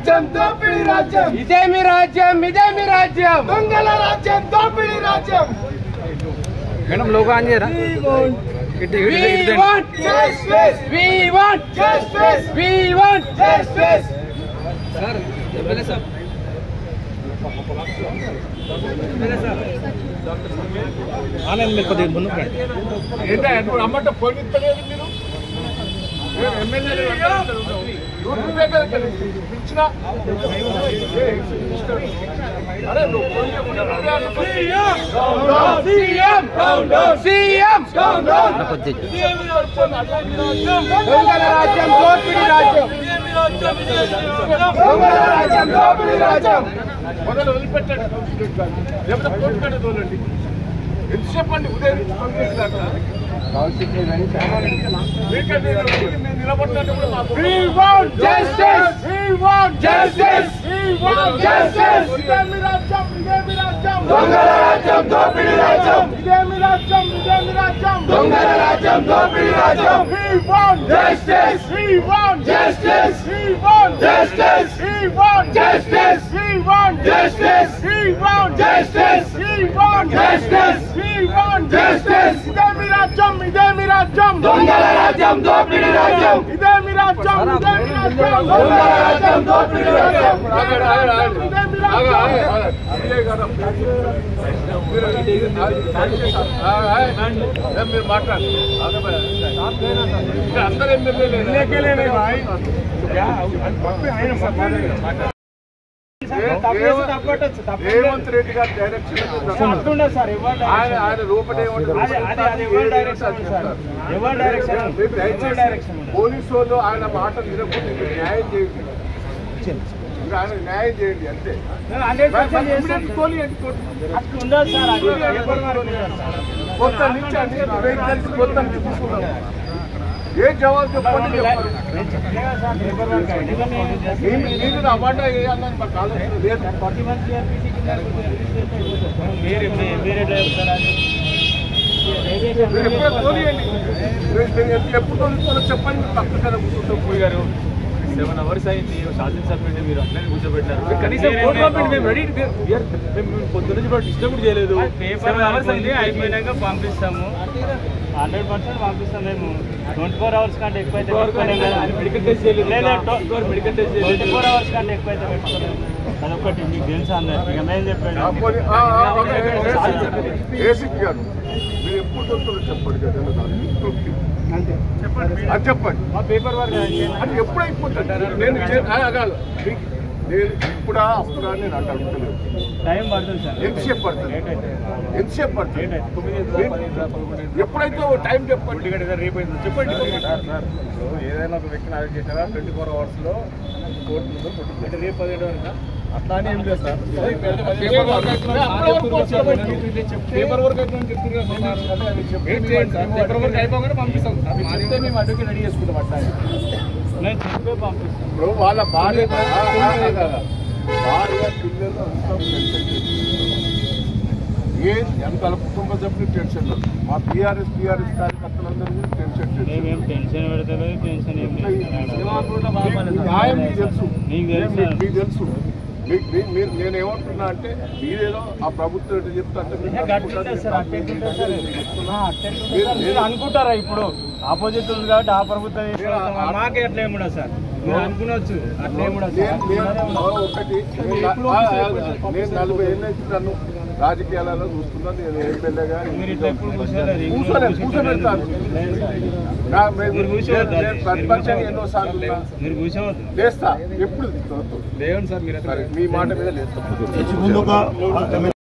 రాజ్యం దోపిడీ రాజ్యం ఇదే మీ రాజ్యం దొంగల రాజ్యం దోపిడీ రాజ్యం మేడం లోగో ఆన్ చేయరా We want justice sir MLA sir Anand మీరు కొద్దిగా ముందు అమ్మంటే పోలీసు మీరు ఎమ్మెల్యే దొంగల రాజ్యం దోపిడీ రాజ్యం మొదలు వదిలిపెట్టండి లేకపోతే కోర్టుకాడ తోలండి ఎంత చెప్పండి ఉదయం దొంగల రాజ్యం దోపిడీ రాజ్యం దొంగల రాజ్యం దోపిడీ రాజ్యం justice we want justice we want justice we want justice we want justice we want justice we want justice we want justice ఇదే మీ రాజ్యం దొంగల రాజ్యం దోపిడీ రాజ్యం ఇదే మీ రాజ్యం దొంగల రాజ్యం దోపిడీ రాజ్యం ఇదే మీ రాజ్యం మీరు మాట్లాడండి అందరూ ఎమ్మెల్యేలు రేవంత్ రెడ్డి గారి డైరెక్షన్ ఆయన రూపడే పోలీసు వాళ్ళు ఆయన మాట వినకపోతే న్యాయం చేయండి ఆయన న్యాయం చేయండి అంతే కొత్త నుంచి తీసుకున్నాం ఏ జవాబు చెప్పండి మీరు అవార్డు వేయాలని మాకు ఆలోచన లేదు మీరు ఎప్పుడో తోలియండి ఎప్పుడు తోలుతారో చెప్పండి తప్పు కదా కూర్చుంటూ పోయారు 7 hours అయింది శాసనసభ్యుడిని మీరు అట్లనే కూర్చోబెట్టారు కనీసం మేము రెడీ మేము పొద్దు నుంచి డిస్టర్బ్ చేయలేదు 7 hours అయింది అయిపోయినాక పంపిస్తాము 100% పంపిస్తాం మేము 24 hours కంటే ఎక్కువైతే మెడికల్ టెస్ట్ చేయలేదు మెడికల్ టెస్ట్ 24 hours కంటే ఎక్కువైతే పెట్టుకోలేదు అదొకటి మీకు తెలుసు అందరు ఇక మేము చెప్పండి ఏసీపీ గారు మీరు ఎప్పుడు దొరుకుతుందో చెప్పండి కదా అది చెప్పండి మా పేపర్ వర్క్ అది ఎప్పుడు అయిపోతుంది నేను ఇప్పుడా అప్పుడా నేను అంటే అడుగుతలేదు టైం పడుతుంది సార్ ఎంతసేపు పడుతుంది ఎప్పుడైతే టైం చెప్పండి రేపు చెప్పండి ఏదైనా ఒక వ్యక్తిని అరెస్ట్ చేశారా 24 hours లో కోర్టు అంటే రేపు 17 వరకు అట్లా అని ఏం లేదు సార్ పేపర్ వర్క్ అయితే పేపర్ వర్క్ అయిపోగానే పంపిస్తాం చెప్తే మేము అడ్వకేట్ రెడీ చేసుకుంటాం అట్లా నేను చెప్పే పంపిస్తాం ఇప్పుడు వాళ్ళ భార్య పిల్లలు అంతా ఎంత కుటుంబ సభ్యులు టెన్షన్ మా టీఆర్ఎస్ కార్యకర్తలందరూ టెన్షన్ మేమేం టెన్షన్ పెడతలేదు టెన్షన్ ఏం న్యాయం మీకు తెలుసు మీకు తెలుసు నేనేమంటున్నా అంటే మీరేదో ఆ ప్రభుత్వం చెప్తా అనుకుంటారా ఇప్పుడు ఆపోజిట్ ఉంది కాబట్టి ఆ ప్రభుత్వం మాకే అట్లా ఏముండదు సార్ మీరు అనుకునొచ్చు అట్లా ఏముండదు ఒకటి నేను 40 ఏళ్ళు అవుతున్నాను రాజకీయాలలో చూస్తున్నాను నేను ఎమ్మెల్యేగా కూర్చోబెడతాను ప్రతిపక్షంగా ఎన్నోసార్లు లేస్తా ఎప్పుడు లేవండి సార్ మీరు మీ మాట మీద లేస్తా